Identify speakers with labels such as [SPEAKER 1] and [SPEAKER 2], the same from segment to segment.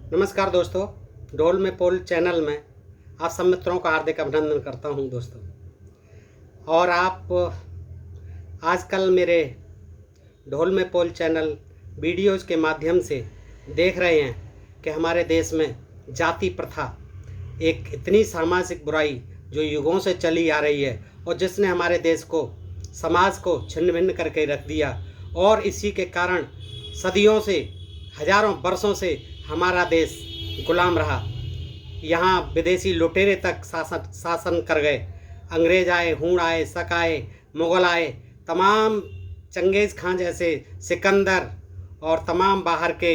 [SPEAKER 1] नमस्कार दोस्तों, ढोल में पोल चैनल में आप सब मित्रों का हार्दिक अभिनंदन करता हूं दोस्तों। और आप आजकल मेरे ढोल में पोल चैनल वीडियोज़ के माध्यम से देख रहे हैं कि हमारे देश में जाति प्रथा एक इतनी सामाजिक बुराई जो युगों से चली आ रही है और जिसने हमारे देश को, समाज को छिन्न भिन्न करके रख दिया। और इसी के कारण सदियों से, हजारों वर्षों से हमारा देश गुलाम रहा। यहाँ विदेशी लुटेरे तक शासन कर गए। अंग्रेज आए, हूण आए, शक आए, मुग़ल आए, तमाम चंगेज़ खां जैसे, सिकंदर और तमाम बाहर के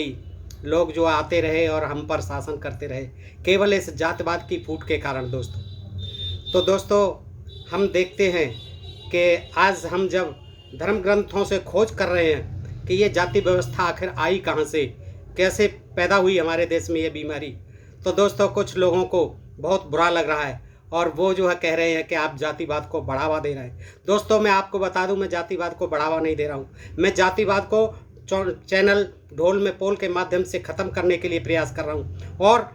[SPEAKER 1] लोग जो आते रहे और हम पर शासन करते रहे, केवल इस जातिवाद की फूट के कारण दोस्तों। तो दोस्तों, हम देखते हैं कि आज हम जब धर्म ग्रंथों से खोज कर रहे हैं कि ये जाति व्यवस्था आखिर आई कहाँ से, कैसे पैदा हुई हमारे देश में ये बीमारी, तो दोस्तों कुछ लोगों को बहुत बुरा लग रहा है और वो जो है कह रहे हैं कि आप जातिवाद को बढ़ावा दे रहे हैं। दोस्तों, मैं आपको बता दूं, मैं जातिवाद को बढ़ावा नहीं दे रहा हूं। मैं जातिवाद को चैनल ढोल में पोल के माध्यम से ख़त्म करने के लिए प्रयास कर रहा हूं। और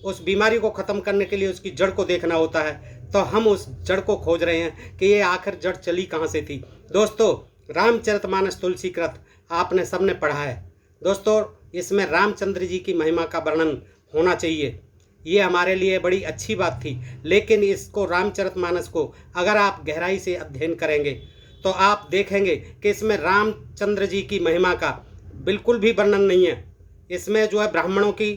[SPEAKER 1] उस बीमारी को ख़त्म करने के लिए उसकी जड़ को देखना होता है, तो हम उस जड़ को खोज रहे हैं कि ये आखिर जड़ चली कहाँ से थी। दोस्तों, रामचरितमानस तुलसीकृत आपने सबने पढ़ा है दोस्तों। इसमें रामचंद्र जी की महिमा का वर्णन होना चाहिए, ये हमारे लिए बड़ी अच्छी बात थी। लेकिन इसको, रामचरितमानस को अगर आप गहराई से अध्ययन करेंगे तो आप देखेंगे कि इसमें रामचंद्र जी की महिमा का बिल्कुल भी वर्णन नहीं है। इसमें जो है ब्राह्मणों की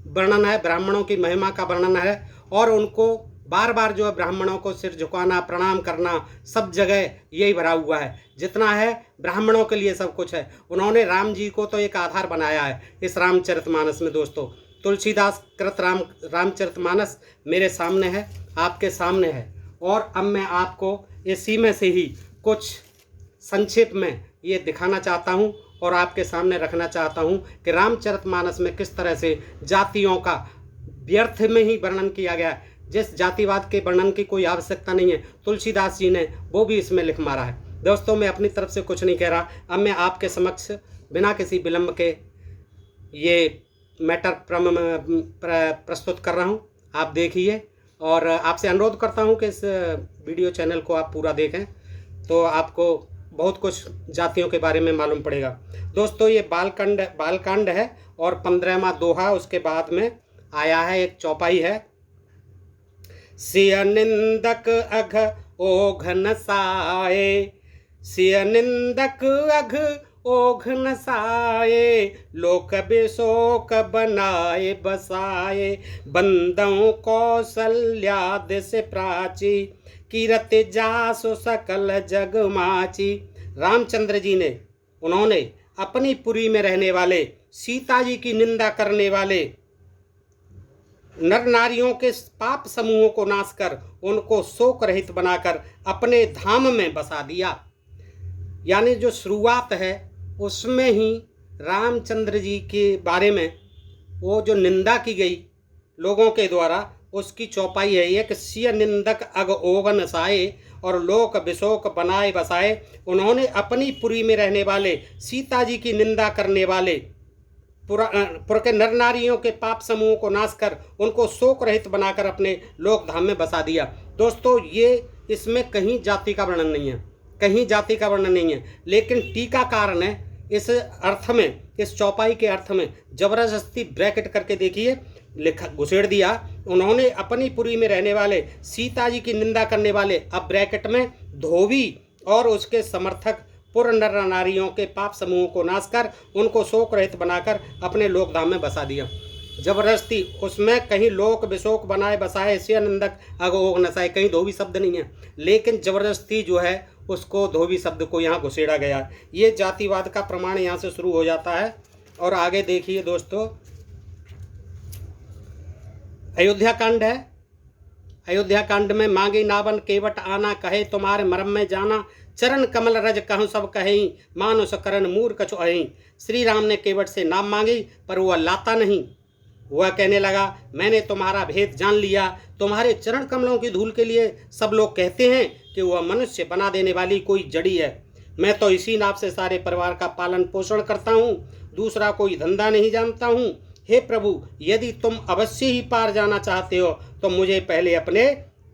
[SPEAKER 1] वर्णन है, ब्राह्मणों की महिमा का वर्णन है और उनको बार बार जो है ब्राह्मणों को सिर झुकाना, प्रणाम करना, सब जगह यही भरा हुआ है। जितना है ब्राह्मणों के लिए सब कुछ है। उन्होंने राम जी को तो एक आधार बनाया है इस रामचरितमानस में दोस्तों। तुलसीदास कृत रामचरितमानस मेरे सामने है, आपके सामने है। और अब मैं आपको इसी में से ही कुछ संक्षेप में ये दिखाना चाहता हूँ और आपके सामने रखना चाहता हूँ कि रामचरितमानस में किस तरह से जातियों का व्यर्थ में ही वर्णन किया गया है। जिस जातिवाद के वर्णन की कोई आवश्यकता नहीं है, तुलसीदास जी ने वो भी इसमें लिख मारा है। दोस्तों, मैं अपनी तरफ से कुछ नहीं कह रहा। अब मैं आपके समक्ष बिना किसी विलंब के ये मैटर प्रस्तुत कर रहा हूँ। आप देखिए और आपसे अनुरोध करता हूँ कि इस वीडियो चैनल को आप पूरा देखें, तो आपको बहुत कुछ जातियों के बारे में मालूम पड़ेगा। दोस्तों, ये बालकांड है और 15वां दोहा उसके बाद में आया है, एक चौपाई है। सिय निंदक अघ ओघ नसाए, सिय निंदक अघ ओघ नसाए, लोक बिशोक बनाए बसाए, बंदों कौशल्या से प्राची, कीरति जासु सकल जग माची। रामचंद्र जी ने, उन्होंने अपनी पुरी में रहने वाले, सीता जी की निंदा करने वाले नर नारियों के पाप समूहों को नाश कर उनको शोक रहित बनाकर अपने धाम में बसा दिया। यानी जो शुरुआत है उसमें ही रामचंद्र जी के बारे में वो जो निंदा की गई लोगों के द्वारा, उसकी चौपाई है ये कि सिय निंदक अग ओघ नसाए और लोक बिशोक बनाए बसाए। उन्होंने अपनी पुरी में रहने वाले, सीता जी की निंदा करने वाले पुर के नर नारियों के पाप समूहों को नाश कर उनको शोक रहित बनाकर अपने लोक धाम में बसा दिया। दोस्तों, ये इसमें कहीं जाति का वर्णन नहीं है, कहीं जाति का वर्णन नहीं है। लेकिन टीकाकार ने इस अर्थ में, इस चौपाई के अर्थ में जबरदस्ती ब्रैकेट करके देखिए लिखा, घुसेड़ दिया। उन्होंने अपनी पुरी में रहने वाले, सीता जी की निंदा करने वाले, अब ब्रैकेट में धोबी और उसके समर्थक पुर नर नारियों के पाप समूहों को नाश कर उनको शोक रहित बनाकर अपने लोकधाम में बसा दिया। जबरदस्ती, उसमें कहीं लोक बिशोक बनाए बसाए, सिय निंदक अग ओघ नसाए, कहीं धोबी शब्द नहीं है। लेकिन जबरदस्ती जो है उसको धोबी शब्द को यहाँ घुसेड़ा गया। ये जातिवाद का प्रमाण यहाँ से शुरू हो जाता है। और आगे देखिए दोस्तों, अयोध्या कांड है। अयोध्या कांड में मांगी नावन केवट आना, कहे तुम्हारे मरम में जाना, चरण कमल रज कहूँ सब कहीं, मानुष करन मूर कछु अहीं। श्री राम ने केवट से नाम मांगी पर वह लाता नहीं। वह कहने लगा, मैंने तुम्हारा भेद जान लिया, तुम्हारे चरण कमलों की धूल के लिए सब लोग कहते हैं कि वह मनुष्य बना देने वाली कोई जड़ी है। मैं तो इसी नाव से सारे परिवार का पालन पोषण करता हूँ, दूसरा कोई धंधा नहीं जानता हूँ। हे प्रभु, यदि तुम अवश्य ही पार जाना चाहते हो तो मुझे पहले अपने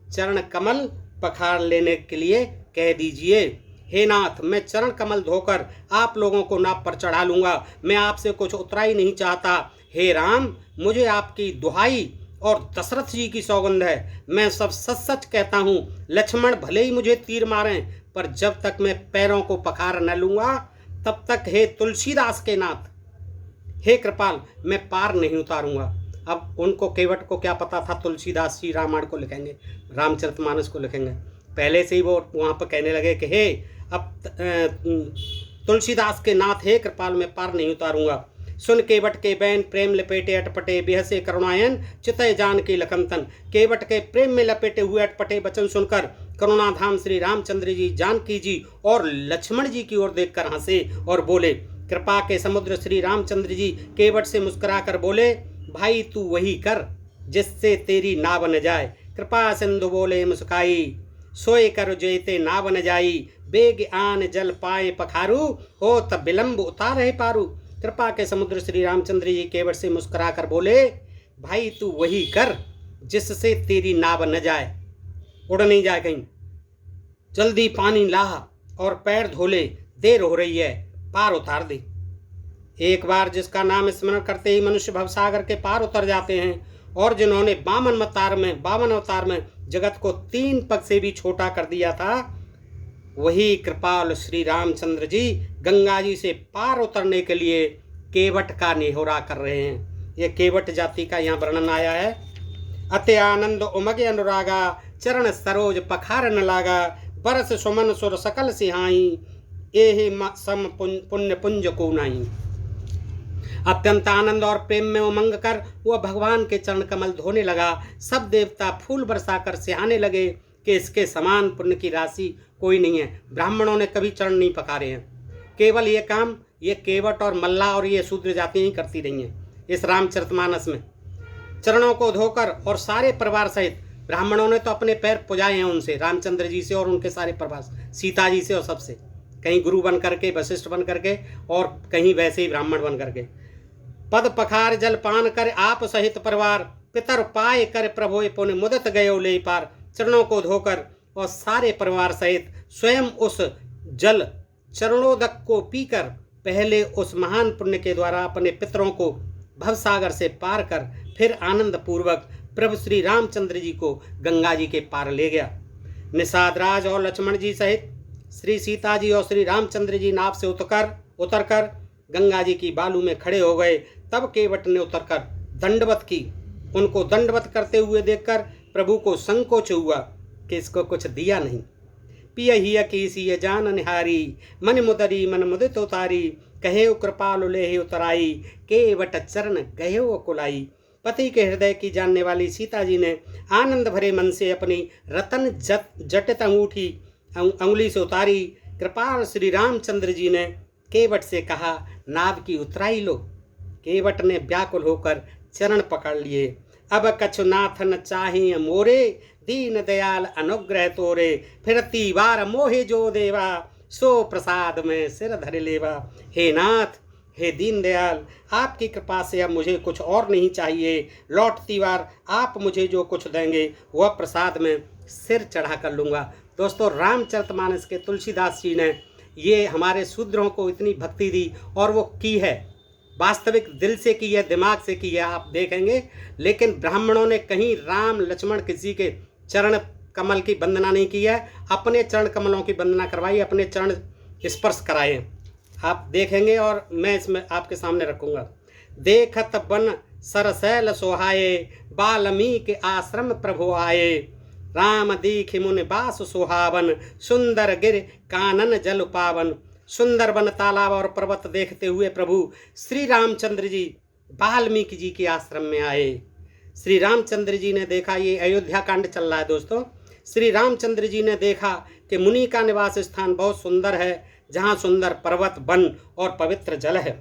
[SPEAKER 1] चरण कमल पखार लेने के लिए कह दीजिए। हे नाथ, मैं चरण कमल धोकर आप लोगों को नाव पर चढ़ा लूंगा, मैं आपसे कुछ उतरा ही नहीं चाहता। हे राम, मुझे आपकी दुहाई और दशरथ जी की सौगंध है, मैं सब सच सच कहता हूँ, लक्ष्मण भले ही मुझे तीर मारें, पर जब तक मैं पैरों को पखार न लूंगा तब तक हे तुलसीदास के नाथ, हे कृपाल, मैं पार नहीं उतारूंगा। अब उनको केवट को क्या पता था तुलसीदास जी रामायण को लिखेंगे, रामचरितमानस को लिखेंगे। पहले से ही वो वहाँ पर कहने लगे कि हे अब तुलसीदास के नाथ, हे कृपाल, मैं पार नहीं उतारूंगा। सुन केवट के बैन प्रेम लपेटे अटपटे, बेहसे करुणायन चितय जान के लखनतन। केवट के प्रेम में लपेटे हुए अटपटे वचन सुनकर करुणाधाम श्री रामचंद्र जी, जानकी जी और लक्ष्मण जी की ओर देखकर हंसे और बोले। कृपा के समुद्र श्री रामचंद्र जी केवट से मुस्कुरा कर बोले, भाई तू वही कर जिससे तेरी नाव न जाए। कृपा सिंधु बोले मुस्काई, सोए कर जेते नाव न जाई। बेग आन जल पाए पखारू, हो तब विलंब उतारे पारू। कृपा के समुद्र श्री रामचंद्र जी केवट से मुस्कुरा कर बोले, भाई तू वही कर जिससे तेरी नाव न जाए, उड़ नहीं जाए कहीं। जल्दी पानी लाह और पैर धोले, देर हो रही है, पार उतार दे। एक बार जिसका नाम स्मरण करते ही मनुष्य भवसागर के पार उतर जाते हैं, और जिन्होंने 52 अवतार में जगत को 3 पग से भी छोटा कर दिया था, वही कृपाल श्री रामचंद्र जी गंगा जी से पार उतरने के लिए केवट का निहोरा कर रहे हैं। ये केवट जाति का यहाँ वर्णन आया है। अति आनंद उमगे अनुरागा, चरण सरोज पखार न लागा। बरस सुमन सुर सकल सिहाई, एहि सम पुण्य पुंज को नहीं। अत्यंत आनंद और प्रेम में उमंग कर वह भगवान के चरण कमल धोने लगा। सब देवता फूल बरसाकर सिहाने लगे कि इसके समान पुण्य की राशि कोई नहीं है। ब्राह्मणों ने कभी चरण नहीं पखारे हैं, केवल ये काम ये केवट और मल्ला और ये शूद्र जातियां ही करती रही हैं। इस रामचरितमानस में चरणों को धोकर और सारे परिवार सहित ब्राह्मणों ने तो अपने पैर पुजाए हैं उनसे, रामचंद्र जी से और उनके सारे परिवार, सीता जी से और सबसे, कहीं गुरु बन करके, वशिष्ठ बन करके और कहीं वैसे ही ब्राह्मण बन करके। पद पखार जल पान कर आप सहित परिवार, पितर पाए कर प्रभु पुण्य मुदित गयो ले पार। चरणों को धोकर और सारे परिवार सहित स्वयं उस जल चरणोदक को पीकर पहले उस महान पुण्य के द्वारा अपने पितरों को भवसागर से पार कर फिर आनंद पूर्वक प्रभु श्री रामचंद्र जी को गंगा जी के पार ले गया। निषाद राज और लक्ष्मण जी सहित श्री सीता जी और श्री रामचंद्र जी नाव से उतरकर गंगा जी की बालू में खड़े हो गए। तब केवट ने उतरकर दंडवत की। उनको दंडवत करते हुए देखकर प्रभु को संकोच हुआ कि इसको कुछ दिया नहीं। पिय हिय कीसी जान निहारी, मन मुदरी मन मुदित उतारी। कहे कृपालु लेहि उतराई, केवट चरण गहे कुलाई। पति के हृदय की जानने वाली सीता जी ने आनंद भरे मन से अपनी रतन जटित अंगुली से उतारी। कृपाल श्री रामचंद्र जी ने केवट से कहा, नाव की उतराई लो। केवट ने व्याकुल होकर चरण पकड़ लिए। अब कछु नाथन चाहिए मोरे, दीन दयाल अनुग्रह तोरे। फिरती बार मोहे जो देवा, सो प्रसाद में सिर धर लेवा। हे नाथ, हे दीन दयाल, आपकी कृपा से अब मुझे कुछ और नहीं चाहिए। लौटती बार आप मुझे जो कुछ देंगे वह प्रसाद में सिर चढ़ा कर लूँगा। दोस्तों, रामचरितमानस के तुलसीदास जी ने ये हमारे शूद्रों को इतनी भक्ति दी, और वो की है वास्तविक दिल से की है, दिमाग से की है, आप देखेंगे। लेकिन ब्राह्मणों ने कहीं राम लक्ष्मण किसी के चरण कमल की वंदना नहीं की है, अपने चरण कमलों की वंदना करवाई, अपने चरण स्पर्श कराए। आप देखेंगे और मैं इसमें आपके सामने रखूँगा। देखत बन सरसैल सोहाए, वाल्मीकि आश्रम प्रभु आए। राम दीखि मुनि बास सुहावन, सुंदर गिर कानन जल पावन। सुंदर वन तालाब और पर्वत देखते हुए प्रभु श्री रामचंद्र जी वाल्मीकि जी के आश्रम में आए। श्री रामचंद्र जी ने देखा, ये अयोध्या कांड चल रहा है दोस्तों। श्री रामचंद्र जी ने देखा कि मुनि का निवास स्थान बहुत सुंदर है, जहाँ सुंदर पर्वत, वन और पवित्र जल है।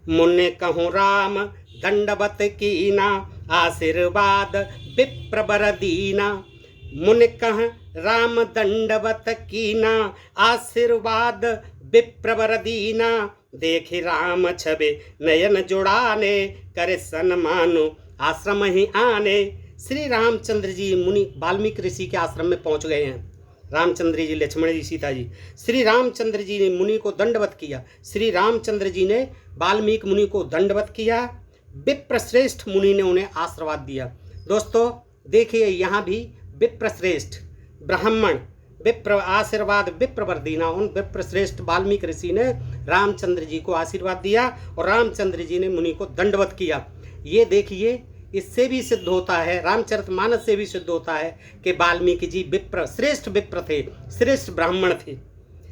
[SPEAKER 1] मुनि कहूँ राम दंडवत कीना, आशीर्वाद विप्र बर दीना। मुनि कह राम दंडवत कीना, आशीर्वाद विप्र बर दीना। देखी राम छबे नयन जुड़ाने, करे सन्मानो आश्रम ही आने। श्री रामचंद्र जी मुनि वाल्मीकि ऋषि के आश्रम में पहुंच गए हैं। रामचंद्र जी, लक्ष्मण जी, सीता जी। श्री रामचंद्र जी ने मुनि को दंडवत किया। श्री रामचंद्र जी ने वाल्मीकि मुनि को दंडवत किया। विप्रश्रेष्ठ मुनि ने उन्हें आशीर्वाद दिया। दोस्तों देखिए, यहाँ भी विप्रश्रेष्ठ ब्राह्मण विप्र आशीर्वाद विप्रवर्धीना, उन विप्रश्रेष्ठ वाल्मीकि ऋषि ने रामचंद्र जी को आशीर्वाद दिया और रामचंद्र जी ने मुनि को दंडवत किया। ये देखिए, इससे भी सिद्ध होता है, रामचरितमानस से भी सिद्ध होता है कि वाल्मीकि जी विप्र, श्रेष्ठ विप्र थे, श्रेष्ठ ब्राह्मण थे।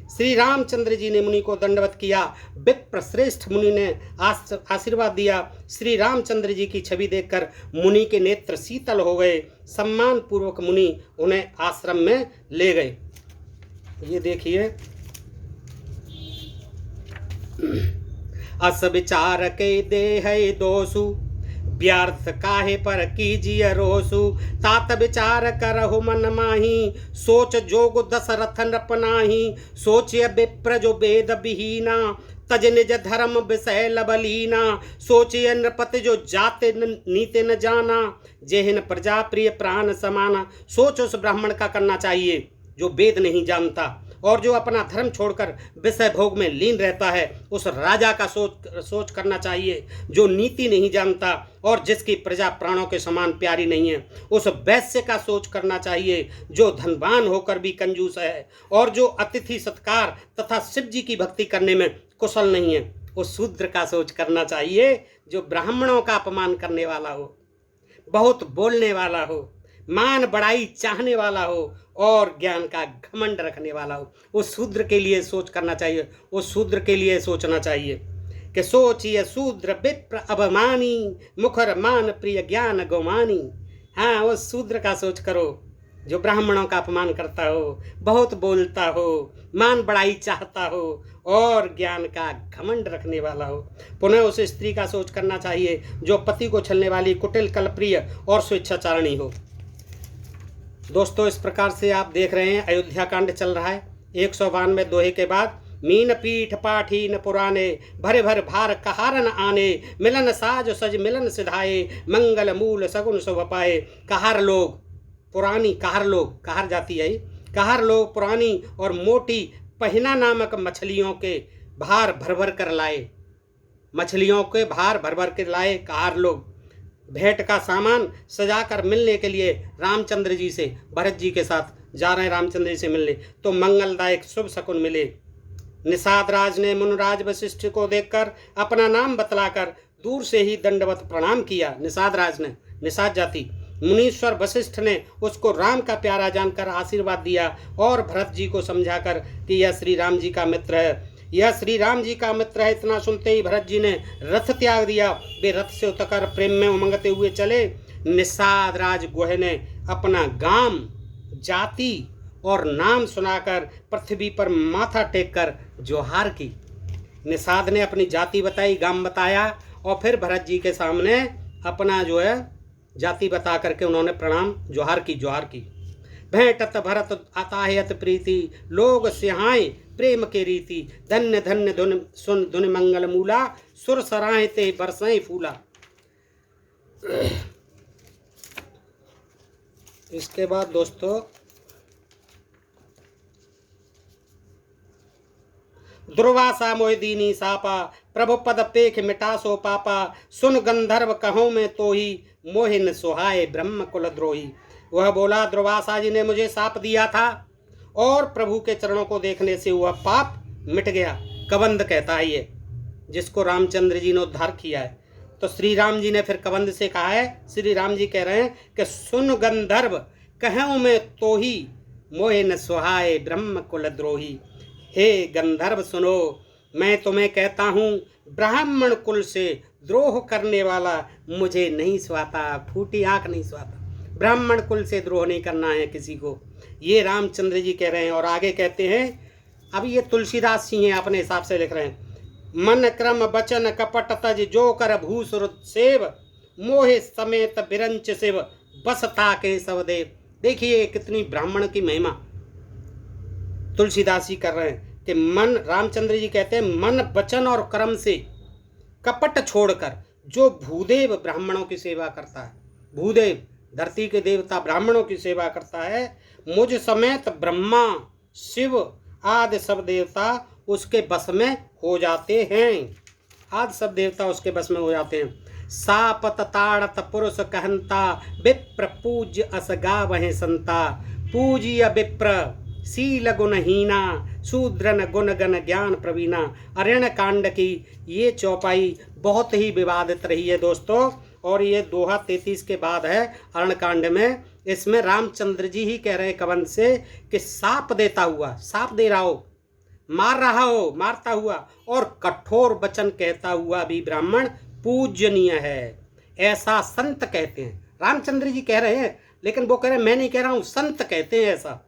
[SPEAKER 1] श्री रामचंद्र जी ने मुनि को दंडवत किया। विप्र श्रेष्ठ मुनि ने आशीर्वाद दिया। श्री रामचंद्र जी की छवि देखकर मुनि के नेत्र शीतल हो गए। सम्मान पूर्वक मुनि उन्हें आश्रम में ले गए। ये देखिए, अस विचार के देह दोषु, व्यर्थ काहे पर कीजिए रोसु। तात विचार करहु मन माही, सोच जोग दशरथ नृपनाही। सोचिय विप्र जो वेद विहीना, तज निज धर्म विषय लबलीना। सोचिय नृपति जो जाते नीति न जाना, जेहिन प्रजा प्रिय प्राण समाना। सोच उस ब्राह्मण का करना चाहिए जो वेद नहीं जानता और जो अपना धर्म छोड़कर विषय भोग में लीन रहता है। उस राजा का सोच करना चाहिए जो नीति नहीं जानता और जिसकी प्रजा प्राणों के समान प्यारी नहीं है। उस वैश्य का सोच करना चाहिए जो धनवान होकर भी कंजूस है और जो अतिथि सत्कार तथा शिव जी की भक्ति करने में कुशल नहीं है। उस शूद्र का सोच करना चाहिए जो ब्राह्मणों का अपमान करने वाला हो, बहुत बोलने वाला हो, मान बड़ाई चाहने वाला हो और ज्ञान का घमंड रखने वाला हो। उस शूद्र के लिए सोच करना चाहिए, उस शूद्र के लिए सोचना चाहिए कि सोचिए शूद्र विप्र अभिमानी, मुखर मान प्रिय ज्ञान गौमानी। हाँ, उस शूद्र का सोच करो जो ब्राह्मणों का अपमान करता हो, बहुत बोलता हो, मान बड़ाई चाहता हो और ज्ञान का घमंड रखने वाला हो। पुनः उस स्त्री का सोच करना चाहिए जो पति को छलने वाली, कुटिल, कलप्रिय और स्वेच्छाचारिणी हो। दोस्तों इस प्रकार से आप देख रहे हैं अयोध्या कांड चल रहा है। 192 दोहे के बाद मीन पीठ पाठीन पुराने, भरे भर भार कहारन आने। मिलन साज सज मिलन सिधाए, मंगल मूल सगुन शुभ पाए। कहार लोग पुरानी, कहार लोग, कहार जाती है, कहार लोग पुरानी और मोटी पहिना नामक मछलियों के भार भर भर कर लाए। मछलियों के भार भर भर कर लाए कहार लोग। भेंट का सामान सजाकर मिलने के लिए रामचंद्र जी से, भरत जी के साथ जा रहे हैं रामचंद्र जी से मिलने, तो मंगलदायक शुभ शकुन मिले। निषाद राज ने मुनराज वशिष्ठ को देखकर अपना नाम बतलाकर दूर से ही दंडवत प्रणाम किया। निषाद राज ने, निषाद जाति, मुनीश्वर वशिष्ठ ने उसको राम का प्यारा जानकर आशीर्वाद दिया और भरत जी को समझाकर कि यह श्री राम जी का मित्र है, यह श्री राम जी का मित्र है। इतना सुनते ही भरत जी ने रथ त्याग दिया। वे रथ से उतरकर प्रेम में उमंगते हुए चले। निषाद राज गुह ने अपना गांव, जाति और नाम सुनाकर पृथ्वी पर माथा टेककर जोहार की। निषाद ने अपनी जाति बताई, गांव बताया और फिर भरत जी के सामने अपना जो है जाति बता करके उन्होंने प्रणाम जोहार की। भेंटत भरत अताहयत प्रीति, लोग सिहाय प्रेम के रीति। धन्य धन्य धुन सुन धुन मंगल मूला, सुर सराय ते बरसाई फूला। इसके बाद दोस्तों दुर्वासा मोहि दीनी सापा, प्रभु पद पेख मिटा सो पापा। सुन गंधर्व कहो में तो ही, मोहिन सुहाए ब्रह्म कुल द्रोही। वह बोला, दुर्वासा जी ने मुझे साप दिया था और प्रभु के चरणों को देखने से वह पाप मिट गया। कबंध कहता है ये, जिसको रामचंद्र जी ने उद्धार किया है। तो श्री राम जी ने फिर कबंध से कहा है, श्री राम जी कह रहे हैं कि सुन गंधर्व कहूँ में तो ही, मोहे न सुहाए ब्रह्म कुल द्रोही। हे गंधर्व सुनो, मैं तुम्हें कहता हूँ, ब्राह्मण कुल से द्रोह करने वाला मुझे नहीं सुहाता, फूटी आंख नहीं सुहाता। ब्राह्मण कुल से द्रोह नहीं करना है किसी को, ये रामचंद्र जी कह रहे हैं। और आगे कहते हैं, अब ये तुलसीदास जी हैं, अपने हिसाब से लिख रहे हैं, मन क्रम बचन कपट तज, जो कर भूसुर सेव, मोहे समेत बिरंच शिव, बसता के सवदेव। देखिए कितनी ब्राह्मण की महिमा तुलसीदास जी कर रहे हैं कि मन, रामचंद्र जी कहते हैं, मन वचन और कर्म से कपट छोड़कर जो भूदेव ब्राह्मणों की सेवा करता है, भूदेव धरती के देवता ब्राह्मणों की सेवा करता है, मुझ समेत ब्रह्मा शिव आदि सब देवता उसके बस में हो जाते हैं। आदि सब देवता उसके बस में हो जाते हैं। सापत ताड़त पुरुष कहंता विप्र पूज्य असगा वह संता, पूज्य विप्र शील गुणहीना शूद्रन गुण गण ज्ञान प्रवीणा। अरण्य कांड की ये चौपाई बहुत ही विवादित रही है दोस्तों, और ये दोहा 33 के बाद है अरण्य कांड में। इसमें रामचंद्र जी ही कह रहे हैं कवन से कि साप देता हुआ, साप दे रहा हो, मार रहा हो, मारता हुआ और कठोर वचन कहता हुआ भी ब्राह्मण पूजनीय है, ऐसा संत कहते हैं। रामचंद्र जी कह रहे हैं, लेकिन वो कह रहे हैं मैं नहीं कह रहा हूं, संत कहते हैं ऐसा।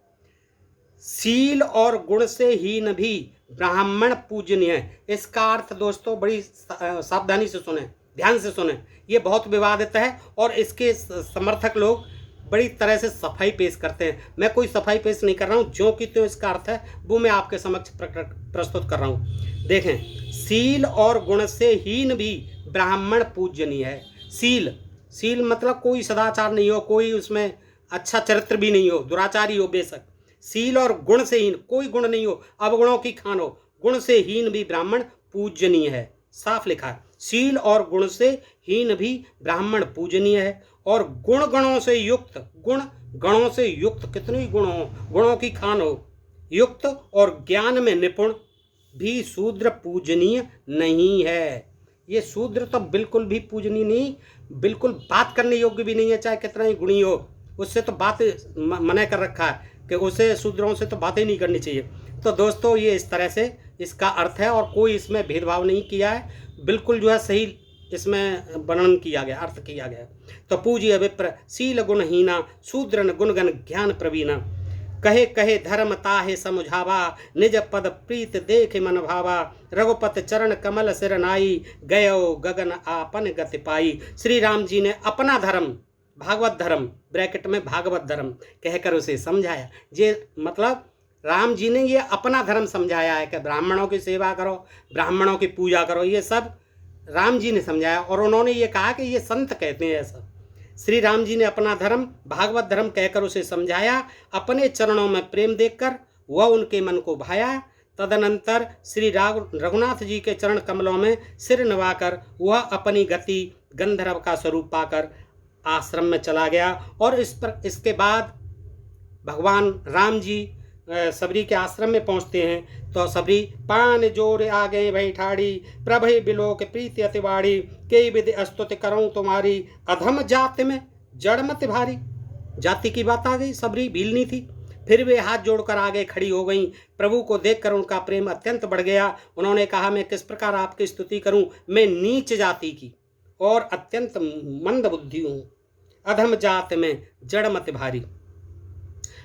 [SPEAKER 1] शील और गुण से हीन भी ब्राह्मण पूजनीय है। इसका अर्थ दोस्तों बड़ी सावधानी से सुने, ध्यान से सुने, ये बहुत विवादित है और इसके समर्थक लोग बड़ी तरह से सफाई पेश करते हैं। मैं कोई सफाई पेश नहीं कर रहा हूँ, जो कि तो इसका अर्थ है वो मैं आपके समक्ष प्रस्तुत कर रहा हूँ। देखें, शील और गुण से हीन भी ब्राह्मण पूजनीय है। शील, शील मतलब कोई सदाचार नहीं हो, कोई उसमें अच्छा चरित्र भी नहीं हो, दुराचारी हो बेशक। शील और गुण से हीन, कोई गुण नहीं हो, अवगुणों की खान हो, गुण से हीन भी ब्राह्मण पूजनीय है। साफ लिखा है, शील और गुण से हीन भी ब्राह्मण पूजनीय है। और गुण गणों से युक्त, गुण गणों से युक्त, कितने गुण हो, गुणों की खान हो, युक्त और ज्ञान में निपुण भी शूद्र पूजनीय नहीं है। ये शूद्र तो बिल्कुल भी पूजनीय नहीं, बिल्कुल बात करने योग्य भी नहीं है, चाहे कितना ही गुणी हो, उससे तो बात मना कर रखा है कि उसे, शूद्रों से तो बातें नहीं करनी चाहिए। तो दोस्तों ये इस तरह से इसका अर्थ है, और कोई इसमें भेदभाव नहीं किया है, बिल्कुल जो है सही इसमें वर्णन किया गया, अर्थ किया गया। तो पूज्य विप्र शील गुणहीना शूद्रन गुणगण ज्ञान प्रवीणा, कहे कहे धर्म ताहे समझावा, निज पद प्रीत देख मन भावा, रघुपत चरण कमल सिर नाई, गयो गगन आपन गति पाई। श्री राम जी ने अपना धर्म, भागवत धर्म ब्रैकेट में भागवत धर्म कहकर उसे समझाया। ये मतलब राम जी ने ये अपना धर्म समझाया है कि ब्राह्मणों की सेवा करो, ब्राह्मणों की पूजा करो, ये सब राम जी ने समझाया। और उन्होंने ये कहा कि ये संत कहते हैं ऐसा। श्री राम जी ने अपना धर्म भागवत धर्म कहकर उसे समझाया, अपने चरणों में प्रेम देखकर वह उनके मन को भाया। तदनंतर श्री रघुनाथ जी के चरण कमलों में सिर नवाकर वह अपनी गति गंधर्व का स्वरूप पाकर आश्रम में चला गया। और इसके बाद भगवान राम जी सबरी के आश्रम में पहुंचते हैं तो सबरी पान जोर आ गए भई ठाड़ी, प्रभे बिलोक प्रीति अतिवाड़ी, के विधि स्तुति करूं तुम्हारी, अधम जाति में जड़ मत भारी। जाति की बात आ गई, सबरी भीलनी थी, फिर वे हाथ जोड़कर आगे खड़ी हो गईं। प्रभु को देखकर उनका प्रेम अत्यंत बढ़ गया। उन्होंने कहा, मैं किस प्रकार आपकी स्तुति करूं, मैं नीच जाति की और अत्यंत मंद बुद्धि हूँ, अधम जात में जड़ मत भारी।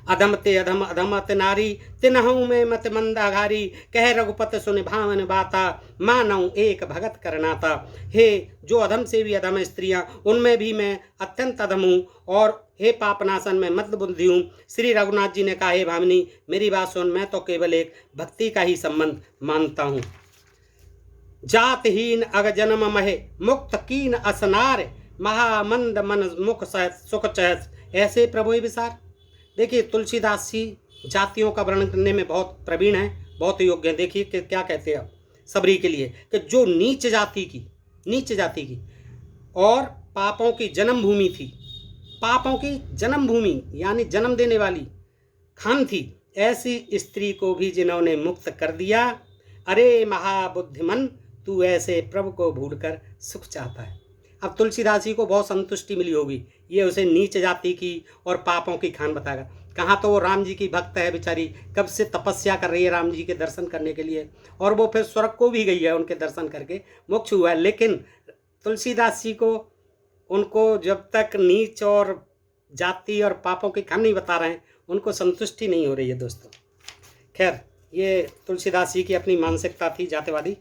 [SPEAKER 1] अधम ते अधम अधमत नारी, तिनहु में मत मंदाघारी, कह रघुपत सुन भावन बाता, मानव एक भगत करनाता। हे जो अधम से भी अधम स्त्रियां, उनमें भी मैं अत्यंत अधम हूँ, और हे पापनाशन में मंद बुद्धि हूँ। श्री रघुनाथ जी ने कहा, हे भामिनी मेरी बात सुन, मैं तो केवल एक भक्ति का ही संबंध मानता हूँ। जातहीन अग जन्म महे, मुक्त कीन असनार, महामंद मन मुख सुख चहस, ऐसे प्रभु विसार। देखिए तुलसीदास जी जातियों का वर्णन करने में बहुत प्रवीण है, बहुत योग्य है। देखिए कि क्या कहते हैं सबरी के लिए कि जो नीच जाति की और पापों की जन्मभूमि थी, पापों की जन्मभूमि यानी जन्म देने वाली खान थी, ऐसी स्त्री को भी जिन्होंने मुक्त कर दिया। अरे महाबुद्धिमन, तू ऐसे प्रभु को भूलकर सुख चाहता है। अब तुलसीदास जी को बहुत संतुष्टि मिली होगी, ये उसे नीच जाति की और पापों की खान बताएगा। कहाँ तो वो राम जी की भक्त है बेचारी, कब से तपस्या कर रही है राम जी के दर्शन करने के लिए, और वो फिर स्वर्ग को भी गई है, उनके दर्शन करके मोक्ष हुआ है। लेकिन तुलसीदास जी को, उनको जब तक नीच और जाति और पापों की खान नहीं बता रहे हैं, उनको संतुष्टि नहीं हो रही है दोस्तों। खैर, ये तुलसीदास जी की अपनी मानसिकता थी जातिवादी।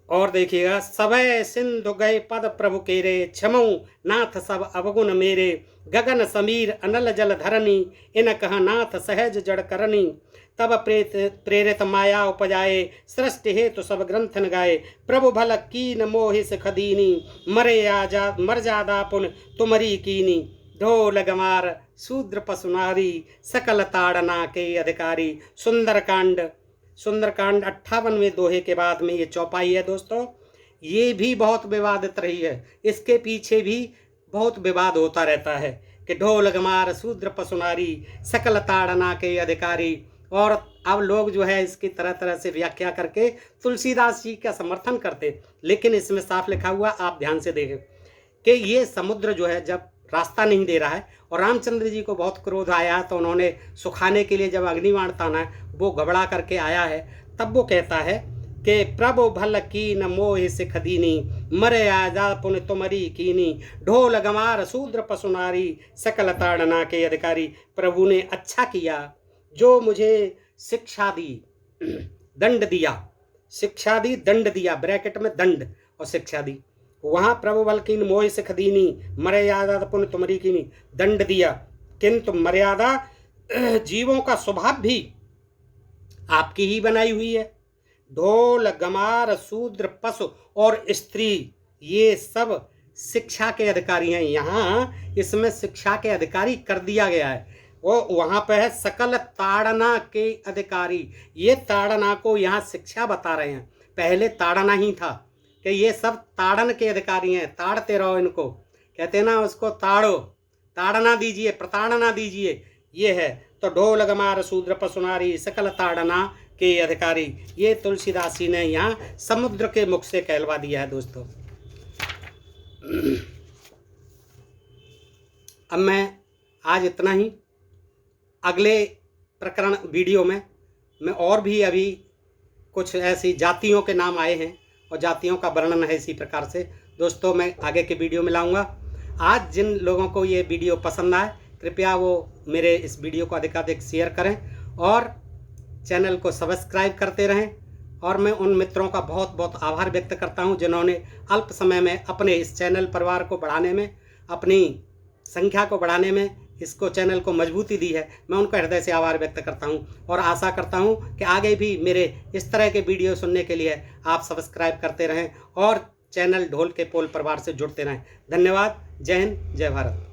[SPEAKER 1] और देखिएगा, सबय सिंधु गए पद प्रभु केरे, क्षमऊ नाथ सब अवगुण मेरे, गगन समीर अनल जल धरनी, इन कह नाथ सहज जड़ करनी, तब प्रेरित माया उपजाए, सृष्टि हेतु सब ग्रंथन गाए, प्रभु भल कीन मोहि सिख दीनी, मर जादा पुन तुमरी कीनी, ढोल गमार शूद्र पसुनारी, सकल ताड़ना के अधिकारी। सुंदरकांड 58वें दोहे के बाद में ये चौपाई है दोस्तों। ये भी बहुत विवादित रही है, इसके पीछे भी बहुत विवाद होता रहता है कि ढोल गमार शूद्र पसुनारी, सकल ताड़ना के अधिकारी। और अब लोग जो है इसकी तरह तरह से व्याख्या करके तुलसीदास जी का समर्थन करते, लेकिन इसमें साफ लिखा हुआ, आप ध्यान से देखें कि ये समुद्र जो है जब रास्ता नहीं दे रहा है और रामचंद्र जी को बहुत क्रोध आया तो उन्होंने सुखाने के लिए जब अग्निबाण ताना वो घबरा करके आया है, तब वो कहता है कि प्रभु भल कीन मोहि सिख दीनी, मरे आजा पुन तुमरी कीनी, ढोल गमार शूद्र पसुनारी, सकल ताड़ना के अधिकारी। प्रभु ने अच्छा किया जो मुझे शिक्षा दी, दंड दिया, शिक्षा दी, दंड दिया, ब्रैकेट में दंड और शिक्षा दी। वहाँ प्रभु बल कीन मोहि सिख दीनी, मर्यादा पुन तुमरी कीनी, दंड दिया, किंतु मर्यादा जीवों का स्वभाव भी आपकी ही बनाई हुई है। ढोल गमार शूद्र पशु और स्त्री ये सब शिक्षा के अधिकारी हैं। यहाँ इसमें शिक्षा के अधिकारी कर दिया गया है। वो वहाँ पे है सकल ताड़ना के अधिकारी। ये ताड़ना को यहाँ शिक्षा बता रहे हैं, पहले ताड़ना ही था कि ये सब ताड़न के अधिकारी हैं, ताड़ते रहो इनको, कहते ना उसको ताड़ो, ताड़ना दीजिए, प्रताड़ना दीजिए, ये है। तो ढोल गमार शूद्र पसुनारी, सकल ताड़ना के अधिकारी, ये तुलसीदास जी ने यहाँ समुद्र के मुख से कहलवा दिया है दोस्तों। अब मैं आज इतना ही, अगले प्रकरण वीडियो में मैं और भी अभी कुछ ऐसी जातियों के नाम आए हैं और जातियों का वर्णन है इसी प्रकार से दोस्तों, मैं आगे के वीडियो में लाऊंगा। आज जिन लोगों को ये वीडियो पसंद आए कृपया वो मेरे इस वीडियो को अधिकाधिक शेयर करें और चैनल को सब्सक्राइब करते रहें। और मैं उन मित्रों का बहुत बहुत आभार व्यक्त करता हूं जिन्होंने अल्प समय में अपने इस चैनल परिवार को बढ़ाने में, अपनी संख्या को बढ़ाने में इसको चैनल को मजबूती दी है। मैं उनका हृदय से आभार व्यक्त करता हूं और आशा करता हूं कि आगे भी मेरे इस तरह के वीडियो सुनने के लिए आप सब्सक्राइब करते रहें और चैनल ढोल के पोल परिवार से जुड़ते रहें। धन्यवाद। जय हिंद, जय भारत।